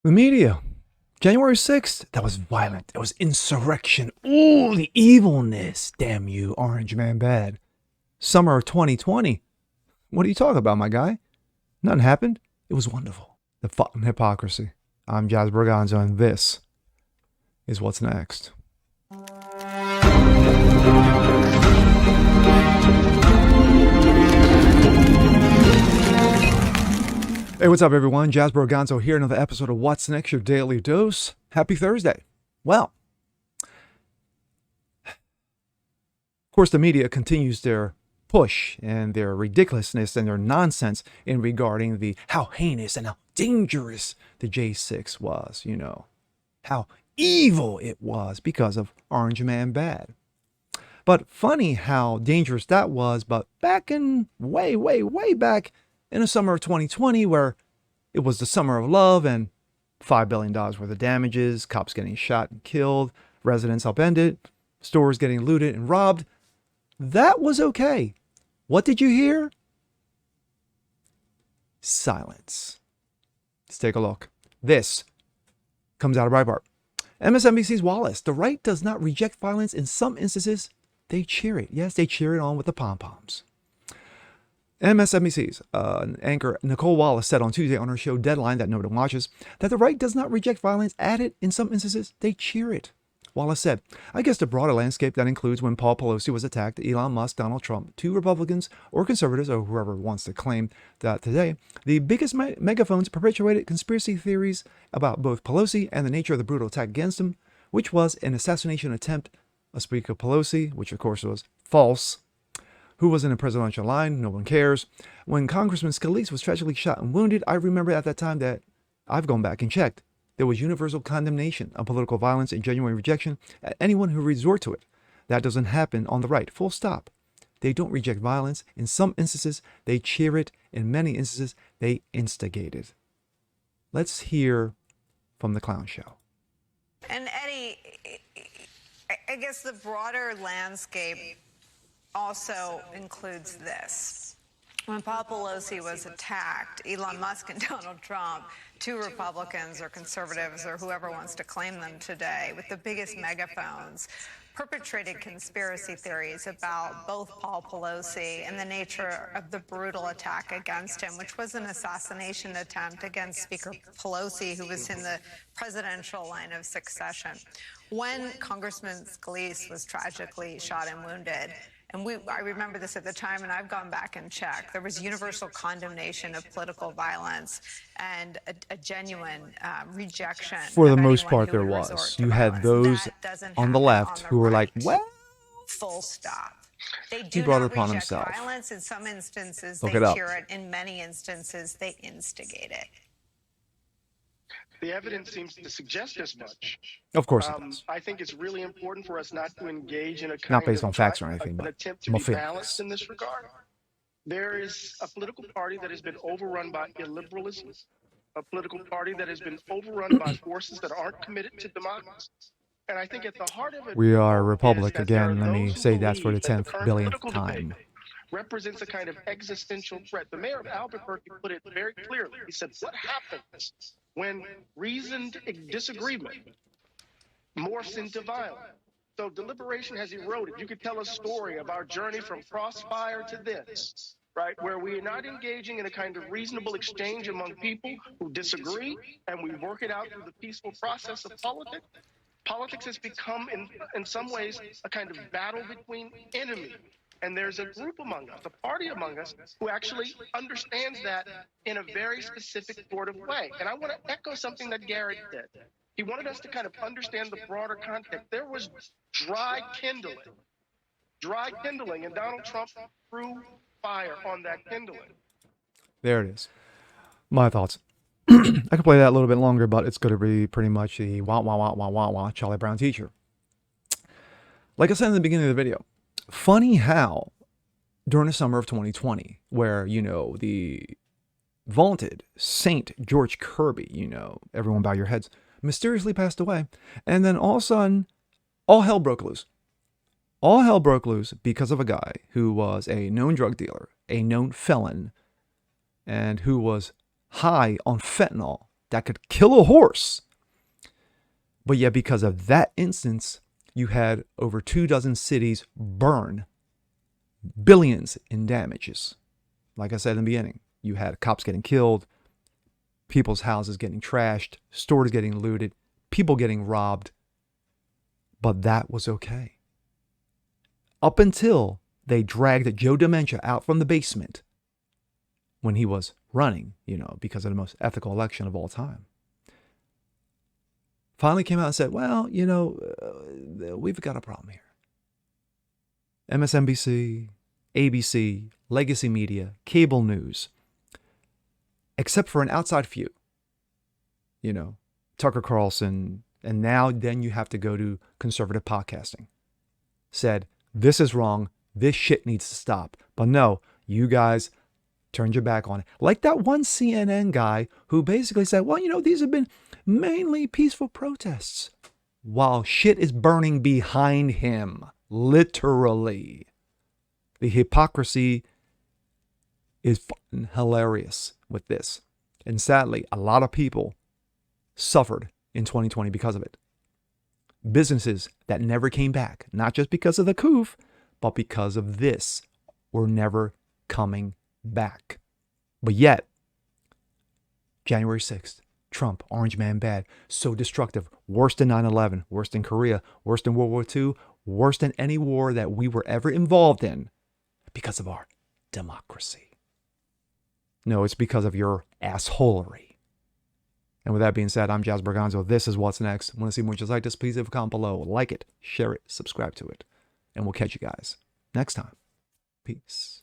The media. January 6th, that was violent. It was insurrection. Ooh, the evilness. Damn you, Orange Man Bad. Summer of 2020. What are you talking about, my guy? Nothing happened. It was wonderful. The fucking hypocrisy. I'm Jazz Berganzo, and this is what's next. Hey, what's up, everyone? Jazz Berganzo here, another episode of What's Next, your daily dose. Happy Thursday. Well, of course, the media continues their push and their ridiculousness and their nonsense in regarding how heinous and how dangerous the J6 was, how evil it was because of Orange Man Bad. But funny how dangerous that was, but back in way back in the summer of 2020, where it was the summer of love and $5 billion worth of damages, cops getting shot and killed, residents upended, stores getting looted and robbed, that was okay. What did you hear? Silence. Let's take a look. This comes out of Breitbart. MSNBC's Wallace. The right does not reject violence. In some instances, they cheer it. Yes, they cheer it on with the pom-poms. MSNBC's anchor Nicole Wallace said on Tuesday on her show Deadline, that nobody watches, that the right does not reject violence. Added, in some instances, they cheer it. Wallace said, I guess the broader landscape that includes when Paul Pelosi was attacked, Elon Musk, Donald Trump, two Republicans or conservatives, or whoever wants to claim that today, the biggest megaphones perpetuated conspiracy theories about both Pelosi and the nature of the brutal attack against him, which was an assassination attempt of Speaker Pelosi, which of course was false. Who was in the presidential line? No one cares. When Congressman Scalise was tragically shot and wounded, I remember at that time that I've gone back and checked. There was universal condemnation of political violence and genuine rejection at anyone who resort to it. That doesn't happen on the right. Full stop. They don't reject violence. In some instances, they cheer it. In many instances, they instigate it. Let's hear from the clown show. And Eddie, I guess the broader landscape also includes this. When Paul Pelosi was attacked, Elon Musk and Donald Trump, two Republicans or conservatives or whoever wants to claim them today, with the biggest megaphones, perpetrated conspiracy theories about both Paul Pelosi and the nature of the brutal attack against him, which was an assassination attempt against Speaker Pelosi, who was in the presidential line of succession. When Congressman Scalise was tragically shot and wounded, and I remember this at the time, and I've gone back and checked, there was universal condemnation of political violence and a genuine rejection. For the most part, there was. You had those on the left who were like, well, full stop. They he do brought it not upon reject himself. violence. In some instances, Look they it up. cheer it. In many instances, they instigate it. The evidence seems to suggest as much. Of course it does. I think it's really important for us not to engage in a kind Not based of on facts or anything, an but attempt to my be feelings. balanced in this regard. There is a political party that has been overrun by illiberalism, a political party that has been overrun by forces that aren't committed to democracy. And I think at the heart of it, We are a republic is that there again. are Let me those who say that's for the believe that 10th current billionth political time. debate represents a kind of existential threat. The mayor of Albuquerque put it very clearly. He said, what happens when reasoned disagreement morphs into violence? So deliberation has eroded. You could tell a story of our journey from crossfire to this, right, where we are not engaging in a kind of reasonable exchange among people who disagree, and we work it out through the peaceful process of politics. Politics has become, in some ways, a kind of battle between enemies. And there's a group among us, a party among us, who actually understands that in a very specific sort of way. And I want to echo something that Garrett said. He wanted us to kind of understand the broader context. There was dry kindling, and Donald Trump threw fire on that kindling. There it is. My thoughts. I could play that a little bit longer, but it's going to be pretty much the wah Charlie Brown teacher. Like I said in the beginning of the video, funny how during the summer of 2020, where, the vaunted Saint George Kirby, everyone bow your heads, mysteriously passed away. And then all of a sudden, all hell broke loose. All hell broke loose because of a guy who was a known drug dealer, a known felon, and who was high on fentanyl that could kill a horse. But yet, because of that instance, you had over 24 cities burn, billions in damages. Like I said in the beginning, you had cops getting killed, people's houses getting trashed, stores getting looted, people getting robbed. But that was okay. Up until they dragged Joe Dementia out from the basement when he was running, because of the most ethical election of all time. Finally came out and said, well, we've got a problem here. MSNBC, ABC, legacy media, cable news, except for an outside few, Tucker Carlson, and now then you have to go to conservative podcasting, said, this is wrong. This shit needs to stop. But no, you guys turned your back on it. Like that one CNN guy who basically said, well, these have been mainly peaceful protests, while shit is burning behind him, literally. The hypocrisy is hilarious with this. And sadly, a lot of people suffered in 2020 because of it. Businesses that never came back, not just because of the coup, but because of this, were never coming back. But yet, January 6th, Trump, Orange Man bad, so destructive, worse than 9/11, worse than Korea, worse than World War II, worse than any war that we were ever involved in, because of our democracy. No, it's because of your assholery. And with that being said, I'm Jazz Berganzo. This is What's Next. Want to see more just like this? Please leave a comment below. Like it, share it, subscribe to it. And we'll catch you guys next time. Peace.